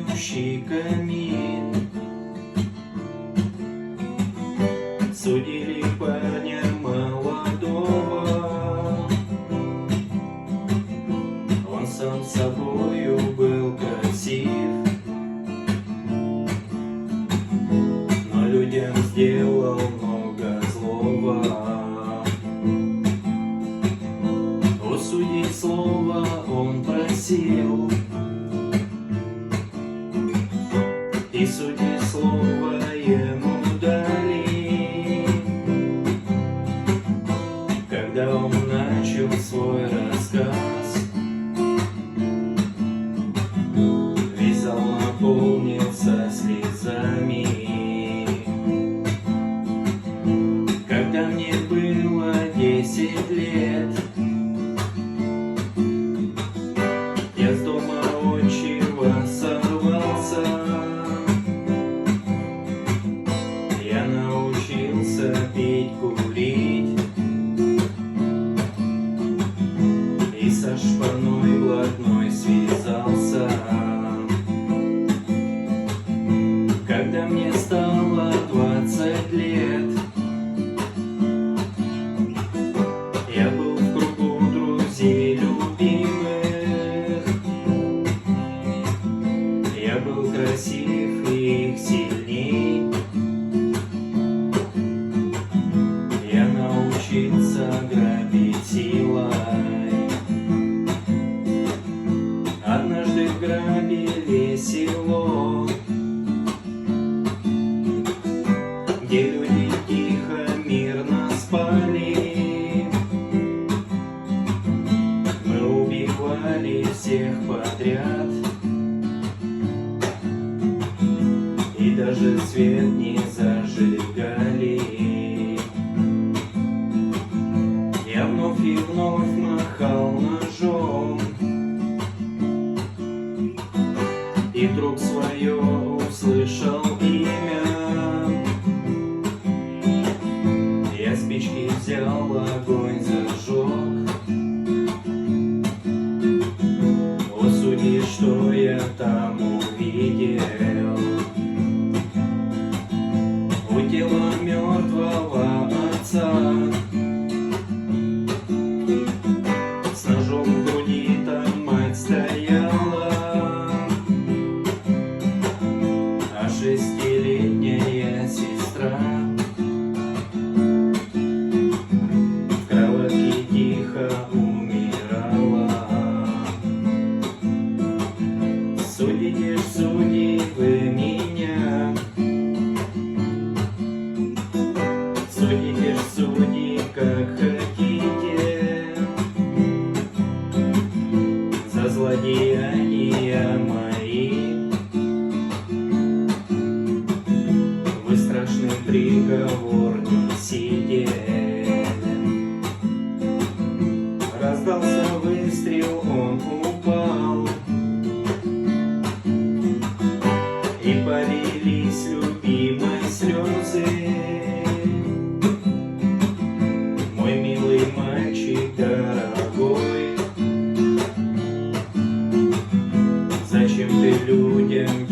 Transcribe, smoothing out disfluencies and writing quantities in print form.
тлеющий камин. Судили парня молодого, он сам собою был красив, но людям сделал много злого. У судей слова он просил, и судьи слово ему дали. Когда он начал свой рассказ, весь зал наполнился слезами. Когда мне было 10 лет, я с дома отчего сорвался. Я научился пить, курить и со шпаной блатной связался. Когда мне стало 20 лет, я был в кругу друзей любимых. Я был красив и их сильней. Я научился грабить силой. Однажды грабили село, где люди тихо, мирно спали. Мы убивали всех подряд и даже свет не зажигали. Я вновь и вновь махал ножом, и вдруг свое услышал имя. Я спички взял, огонь зажег. О, суди, что я там увидел? У тела мертвого отца, с ножом в груди там мать стояла, а 6-летняя сестра в кроватке тихо умирала. Судите, суди вы меня, судите, суди как хотите, за злодеяния мои. Вы страшный приговор несите. Раздался выстрел, он упал, и полились любимой слезы. Мой милый мальчик дорогой, зачем ты людям